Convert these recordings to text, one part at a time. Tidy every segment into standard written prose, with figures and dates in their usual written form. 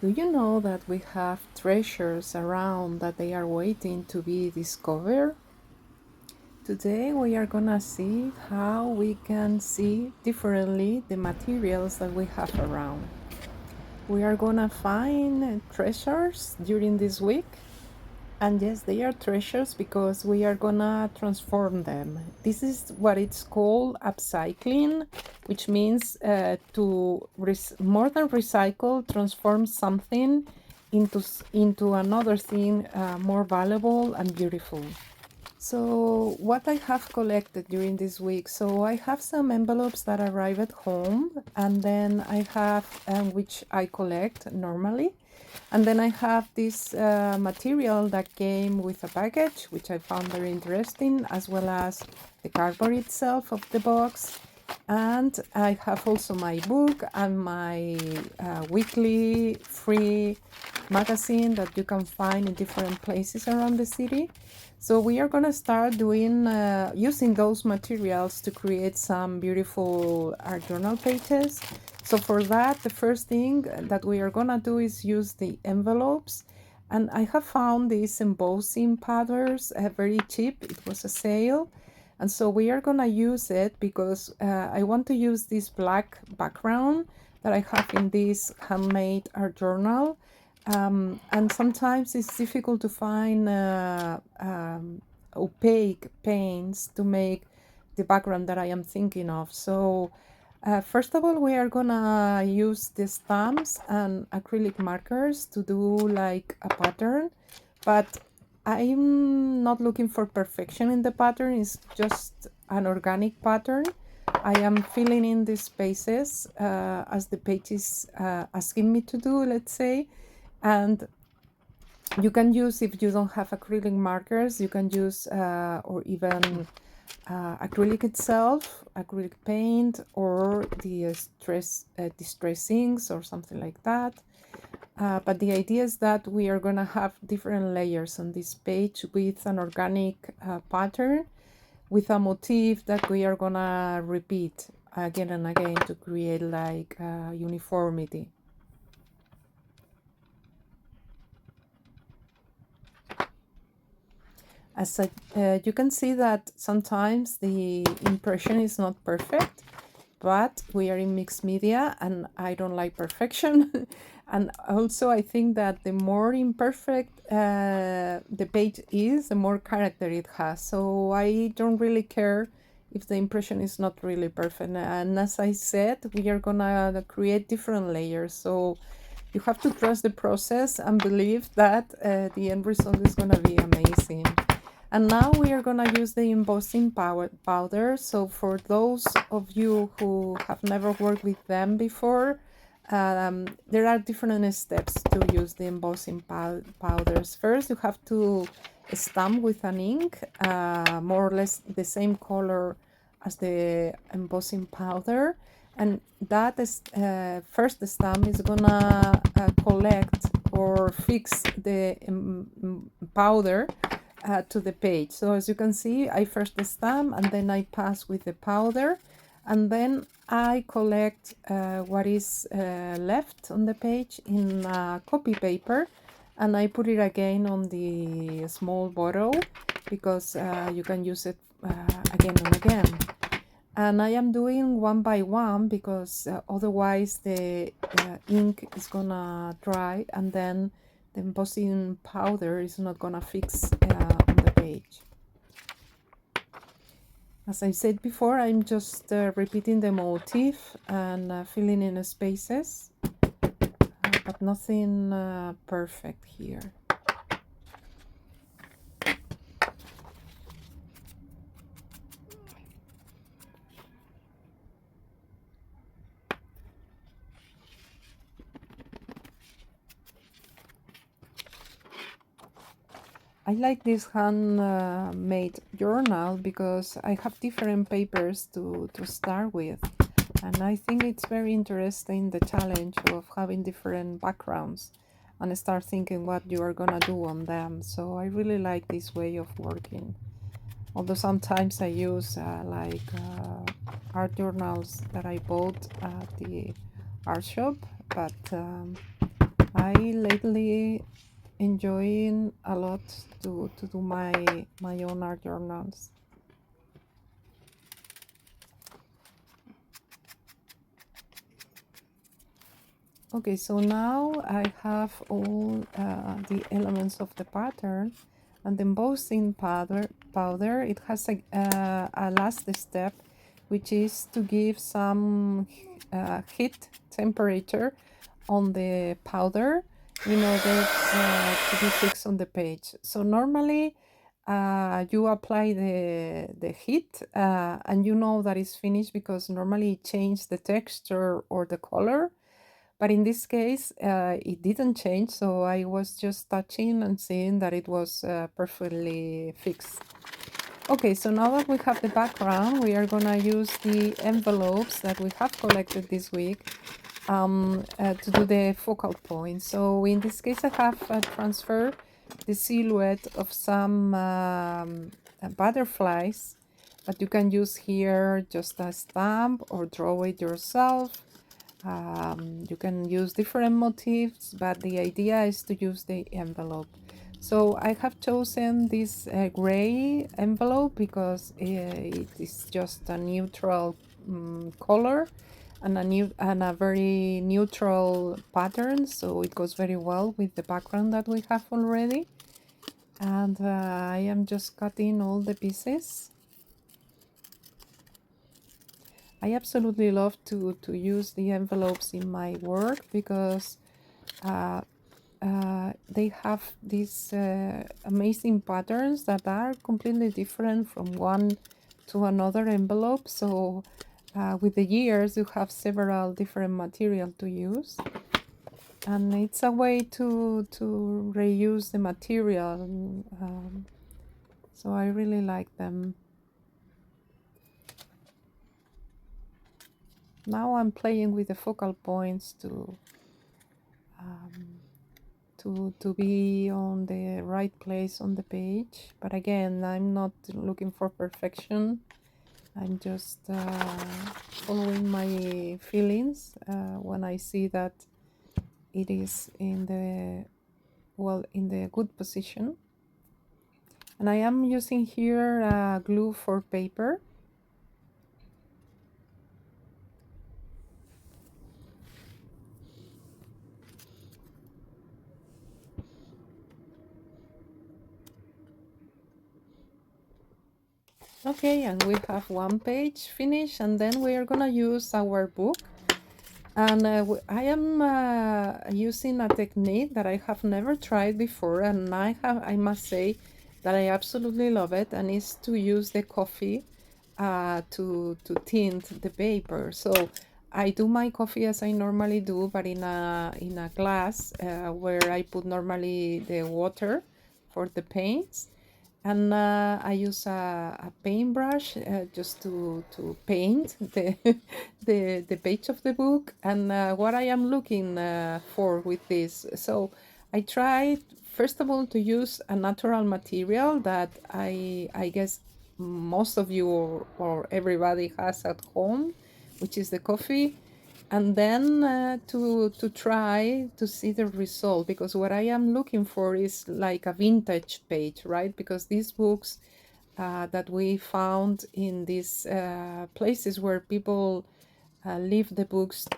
Do you know that we have treasures around that they are waiting to be discovered? Today we are gonna see how we can see differently the materials that we have around. We are gonna find treasures during this week, and yes, they are treasures because we are gonna transform them. This is what it's called upcycling, which means to more than recycle, transform something into another thing more valuable and beautiful. So what I have collected during this week, so I have some envelopes that arrive at home, and then I have which I collect normally, and then I have this material that came with a package, which I found very interesting, as well as the cardboard itself of the box. And I have also my book and my weekly free magazine that you can find in different places around the city. So we are going to start doing using those materials to create some beautiful art journal pages. So for that, the first thing that we are going to do is use the envelopes. And I have found these embossing powders very cheap. It was a sale. And so we are going to use it because I want to use this black background that I have in this handmade art journal. And sometimes it's difficult to find opaque paints to make the background that I am thinking of. So first of all, we are gonna use the stamps and acrylic markers to do like a pattern, but I'm not looking for perfection in the pattern. It's just an organic pattern. I am filling in the spaces as the page is asking me to do, let's say. And you can use, if you don't have acrylic markers, you can use or even acrylic itself, acrylic paint, or the distress inks or something like that. But the idea is that we are going to have different layers on this page with an organic pattern, with a motif that we are going to repeat again and again to create like uniformity. As you can see that sometimes the impression is not perfect, but we are in mixed media and I don't like perfection. And also I think that the more imperfect the page is, the more character it has. So I don't really care if the impression is not really perfect. And as I said, we are gonna create different layers. So you have to trust the process and believe that the end result is gonna be amazing. And now we are going to use the embossing powder. So for those of you who have never worked with them before, there are different steps to use the embossing powders. First, you have to stamp with an ink, more or less the same color as the embossing powder. And that is first stamp is gonna collect or fix the powder to the page. So as you can see, I first stamp and then I pass with the powder, and then I collect what is left on the page in copy paper, and I put it again on the small bottle because you can use it again and again. And I am doing one by one because otherwise the ink is gonna dry and then the embossing powder is not gonna fix on the page. As I said before, I'm just repeating the motif and filling in spaces, but nothing perfect here. I like this handmade journal because I have different papers to start with. And I think it's very interesting, the challenge of having different backgrounds and start thinking what you are gonna do on them. So I really like this way of working. Although sometimes I use art journals that I bought at the art shop, but I lately enjoying a lot to do my own art journals. Okay, so now I have all the elements of the pattern, and the embossing powder it has a last step, which is to give some heat temperature on the powder in order to be fixed on the page. So normally you apply the heat and you know that it's finished because normally it changes the texture or the color. But in this case, it didn't change, so I was just touching and seeing that it was perfectly fixed. Okay, so now that we have the background, we are gonna use the envelopes that we have collected this week to do the focal point. So in this case, I have transferred the silhouette of some butterflies, but you can use here just a stamp or draw it yourself. You can use different motifs, but the idea is to use the envelope. So I have chosen this gray envelope because it is just a neutral color and a very neutral pattern, so it goes very well with the background that we have already. And I am just cutting all the pieces. I absolutely love to use the envelopes in my work because they have these amazing patterns that are completely different from one to another envelope. So with the years, you have several different material to use. And it's a way to reuse the material. So I really like them. Now I'm playing with the focal points to be on the right place on the page. But again, I'm not looking for perfection. I'm just following my feelings when I see that it is in the good position. And I am using here glue for paper. Okay, and we have one page finished, and then we are gonna use our book. And I am using a technique that I have never tried before, and I must say that I absolutely love it, and it's to use the coffee to tint the paper. So I do my coffee as I normally do, but in a glass where I put normally the water for the paints. And I use a paintbrush just to paint the page of the book and what I am looking for with this. So I tried first of all to use a natural material that I guess most of you or everybody has at home, which is the coffee, and then to try to see the result, because what I am looking for is like a vintage page, right? Because these books that we found in these places where people leave the books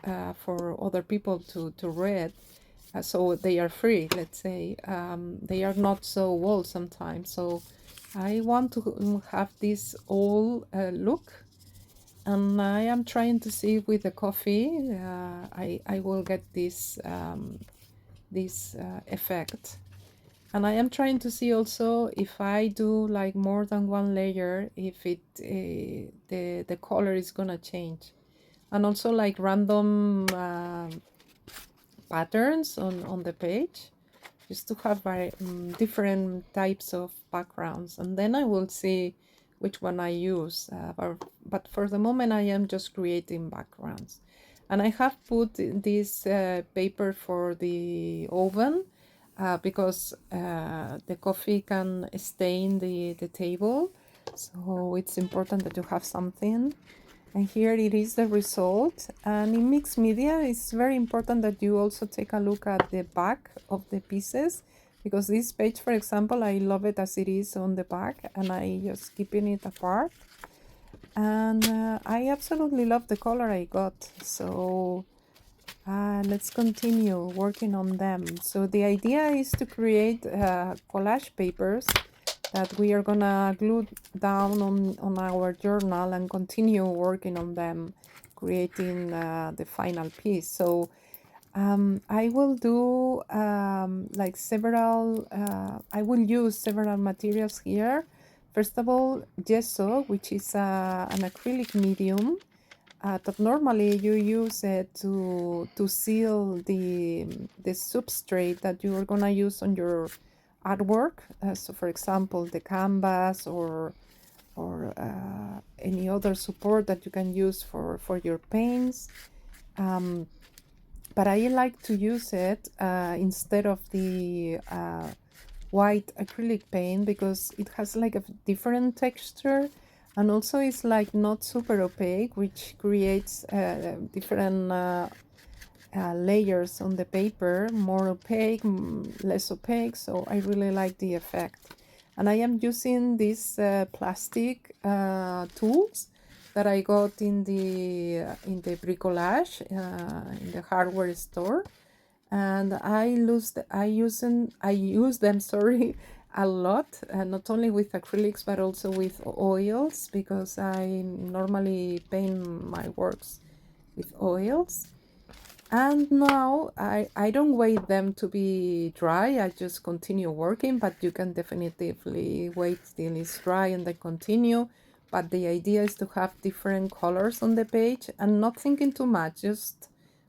for other people to read, so they are free, let's say, they are not so old sometimes. So I want to have this old look, and I am trying to see with the coffee I will get this effect. And I am trying to see also if I do like more than one layer, if it the color is gonna change. And also like random patterns on the page, just to have different types of backgrounds, and then I will see which one I use. But for the moment, I am just creating backgrounds. And I have put this paper for the oven because the coffee can stain the table. So it's important that you have something. And here it is the result. And in mixed media, it's very important that you also take a look at the back of the pieces, because this page, for example, I love it as it is on the back, and I just keeping it apart. And I absolutely love the color I got. So let's continue working on them. So the idea is to create collage papers that we are gonna glue down on our journal and continue working on them, creating the final piece. So I will do like several, I will use several materials here. First of all, gesso, which is an acrylic medium that normally you use it to seal the substrate that you are gonna use on your artwork. So for example, the canvas or any other support that you can use for your paints. But I like to use it instead of the white acrylic paint, because it has like a different texture, and also it's like not super opaque, which creates different layers on the paper, more opaque, less opaque. So I really like the effect. And I am using these plastic tools that I got in the bricolage in the hardware store, and I use them sorry, a lot, not only with acrylics but also with oils, because I normally paint my works with oils. And now I don't wait them to be dry, I just continue working, but you can definitively wait till it's dry and then continue. But the idea is to have different colors on the page and not thinking too much, just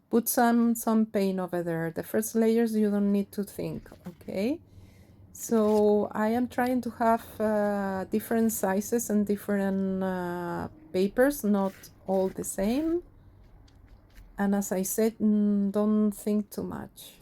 put some paint over there. The first layers you don't need to think, okay? So I am trying to have different sizes and different papers, not all the same. And as I said, don't think too much.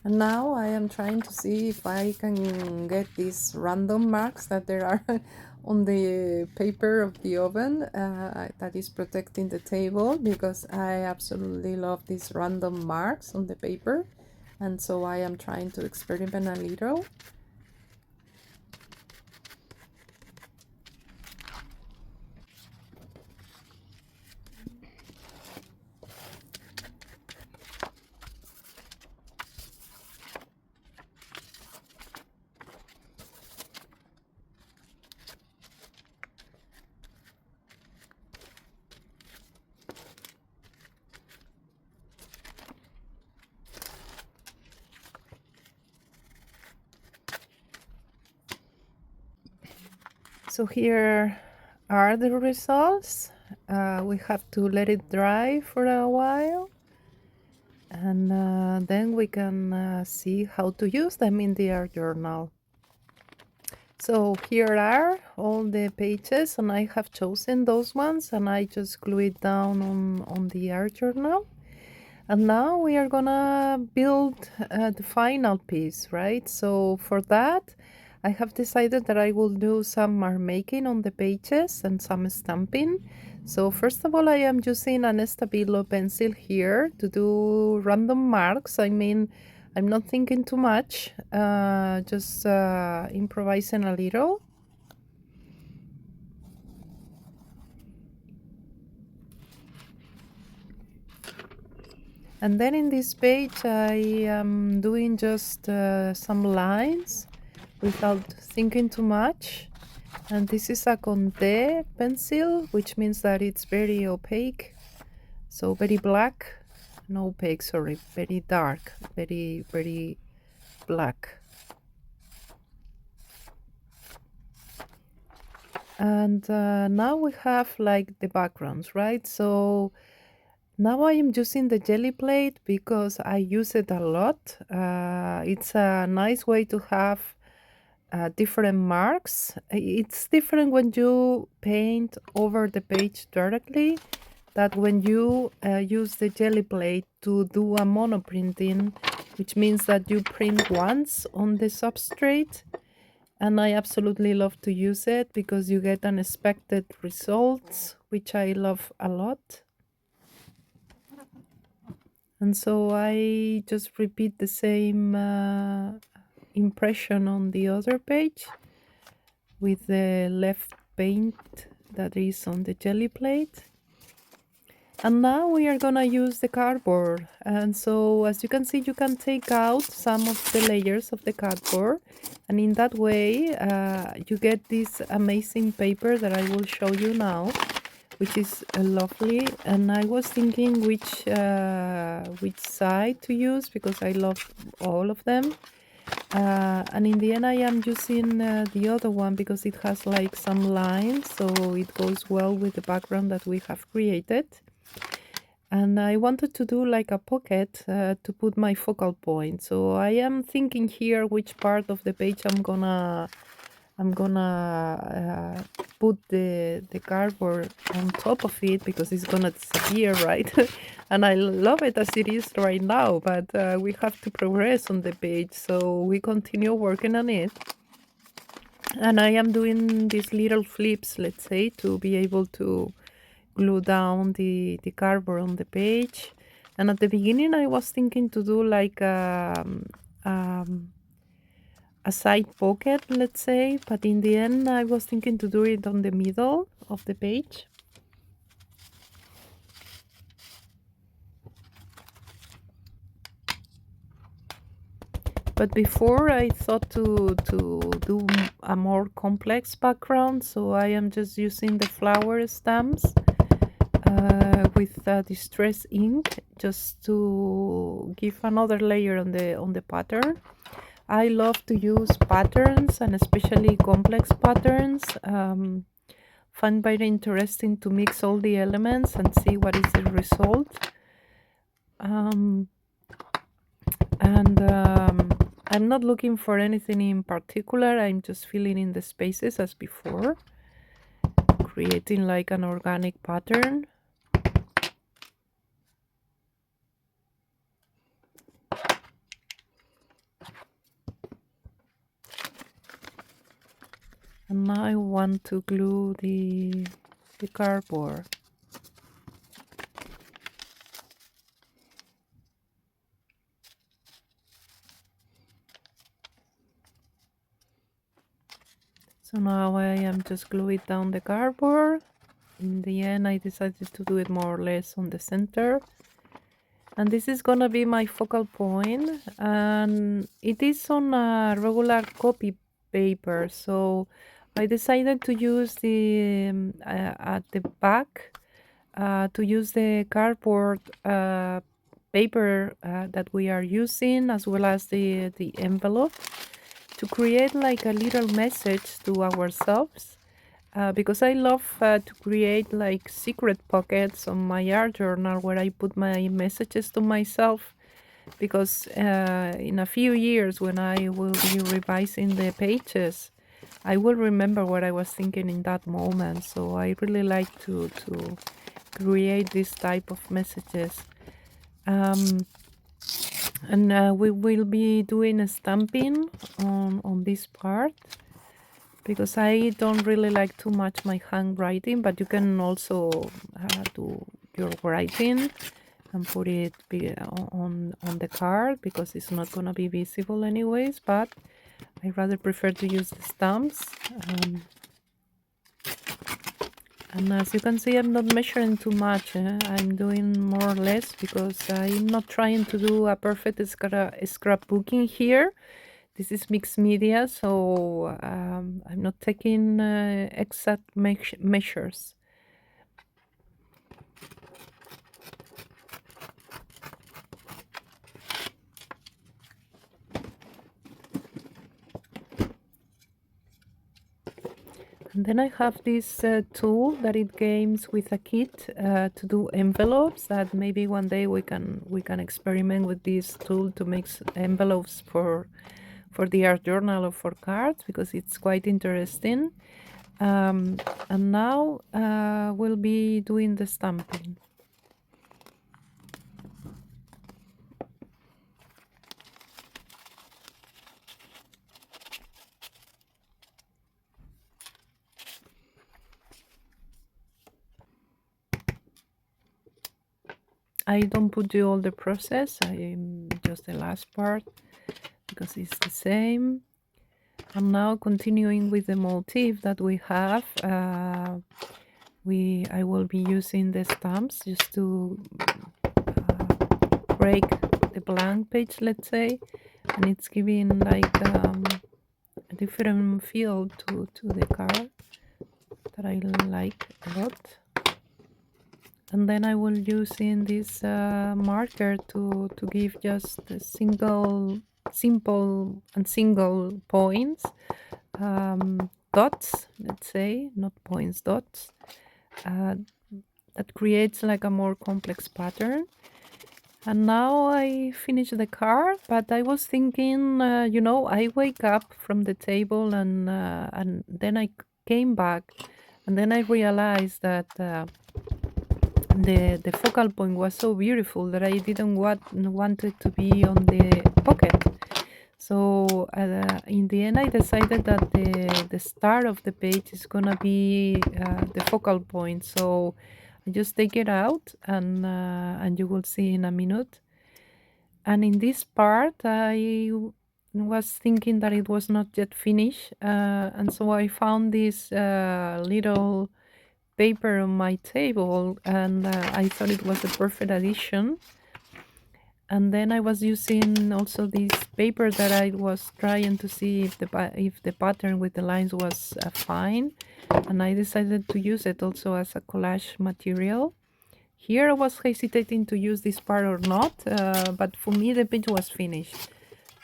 And now I am trying to see if I can get these random marks that there are on the paper of the oven that is protecting the table, because I absolutely love these random marks on the paper. And so I am trying to experiment a little. So here are the results. We have to let it dry for a while, and then we can see how to use them in the art journal. So here are all the pages, and I have chosen those ones, and I just glue it down on the art journal. And now we are gonna build the final piece, right? So for that, I have decided that I will do some mark making on the pages and some stamping. So first of all, I am using an Stabilo pencil here to do random marks. I mean, I'm not thinking too much, just improvising a little. And then in this page, I am doing just some lines without thinking too much. And this is a Conte pencil, which means that it's very opaque. So very black, no opaque, sorry, very dark, very, very black. And now we have like the backgrounds, right? So now I am using the jelly plate because I use it a lot. It's a nice way to have different marks. It's different when you paint over the page directly, that when you use the jelly plate to do a monoprinting, which means that you print once on the substrate. And I absolutely love to use it because you get unexpected results, which I love a lot. And so I just repeat the same impression on the other page with the left paint that is on the jelly plate. And now we are gonna use the cardboard. And so as you can see, you can take out some of the layers of the cardboard, and in that way you get this amazing paper that I will show you now, which is lovely. And I was thinking which side to use because I love all of them. And in the end I am using the other one because it has like some lines, so it goes well with the background that we have created. And I wanted to do like a pocket to put my focal point. So I am thinking here which part of the page I'm gonna put the cardboard on top of it, because it's gonna disappear, right? And I love it as it is right now, but we have to progress on the page, so we continue working on it. And I am doing these little flips, let's say, to be able to glue down the cardboard on the page. And at the beginning I was thinking to do like a side pocket, let's say, but in the end I was thinking to do it on the middle of the page. But before I thought to do a more complex background, so I am just using the flower stamps with distress ink, just to give another layer on the pattern. I love to use patterns, and especially complex patterns. Find very interesting to mix all the elements and see what is the result. I'm not looking for anything in particular. I'm just filling in the spaces as before, creating like an organic pattern. And now I want to glue the cardboard. So now I am just gluing down the cardboard. In the end I decided to do it more or less on the center. And this is gonna be my focal point, and it is on a regular copy paper, so I decided to use the at the back to use the cardboard paper that we are using, as well as the envelope, to create like a little message to ourselves. Because I love to create like secret pockets on my art journal where I put my messages to myself, because in a few years when I will be revising the pages, I will remember what I was thinking in that moment. So I really like to create this type of messages. And we will be doing a stamping on this part, because I don't really like too much my handwriting, but you can also do your writing and put it on the card, because it's not going to be visible anyways, but I rather prefer to use the stamps. And as you can see, I'm not measuring too much. I'm doing more or less, because I'm not trying to do a perfect scrapbooking here. This is mixed media, so I'm not taking exact measures. And then I have this tool that it comes with a kit to do envelopes, that maybe one day we can experiment with this tool to make envelopes for for the art journal or for cards, because it's quite interesting. And now we'll be doing the stamping. I don't put you all the process, I just the last part because it's the same. I'm now continuing with the motif that we have. I will be using the stamps just to break the blank page, let's say, and it's giving like a different feel to the card that I like a lot. And then I will using this marker to give just a simple and single points, dots, let's say, not points, dots, that creates like a more complex pattern. And now I finished the card, but I was thinking, you know, I wake up from the table and then I came back, and then I realized that the focal point was so beautiful that I didn't want it to be on the pocket. So in the end, I decided that the start of the page is gonna be the focal point. So I just take it out, and you will see in a minute. And in this part, I was thinking that it was not yet finished, and so I found this little paper on my table, and I thought it was a perfect addition. And then I was using also this paper that I was trying to see if the pattern with the lines was fine, and I decided to use it also as a collage material. Here I was hesitating to use this part or not, but for me the page was finished.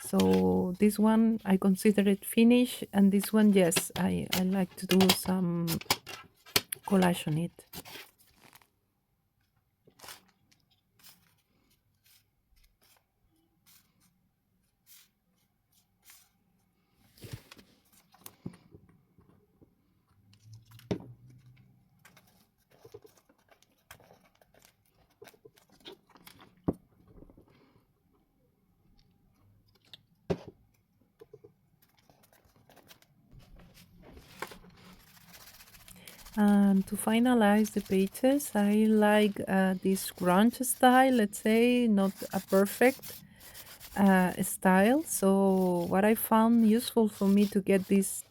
So this one I consider it finished, and this one, yes, I like to do some collage on it. And to finalize the pages, I like this grunge style, let's say, not a perfect style. So what I found useful for me to get this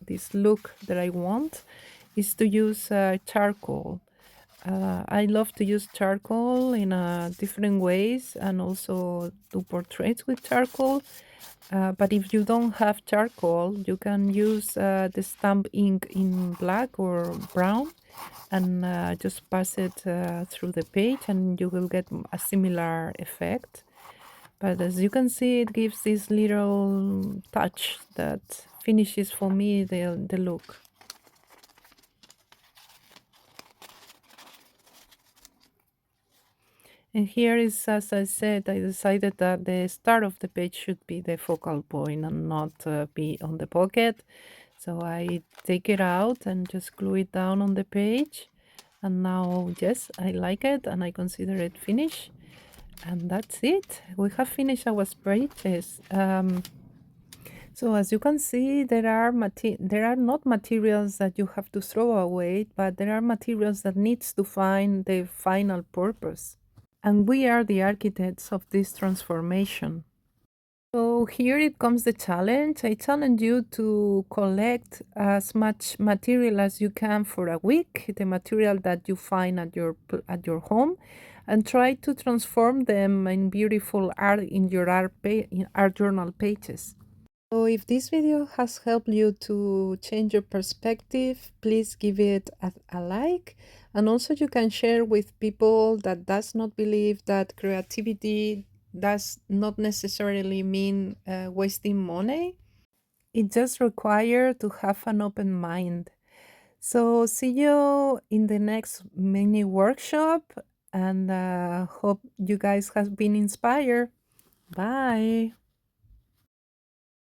this look that I want is to use charcoal. I love to use charcoal in different ways, and also do portraits with charcoal. But if you don't have charcoal, you can use the stamp ink in black or brown, and just pass it through the page, and you will get a similar effect. But as you can see, it gives this little touch that finishes for me the look. And here is, as I said, I decided that the start of the page should be the focal point and not be on the pocket. So I take it out and just glue it down on the page. And now, yes, I like it and I consider it finished. And that's it. We have finished our pages. So as you can see, there are not materials that you have to throw away, but there are materials that needs to find the final purpose. And we are the architects of this transformation. So here it comes the challenge. I challenge you to collect as much material as you can for a week, the material that you find at your home, and try to transform them in beautiful art in your art journal pages. So if this video has helped you to change your perspective, please give it a like. And also you can share with people that does not believe that creativity does not necessarily mean wasting money. It just requires to have an open mind. So see you in the next mini workshop, and hope you guys have been inspired. Bye.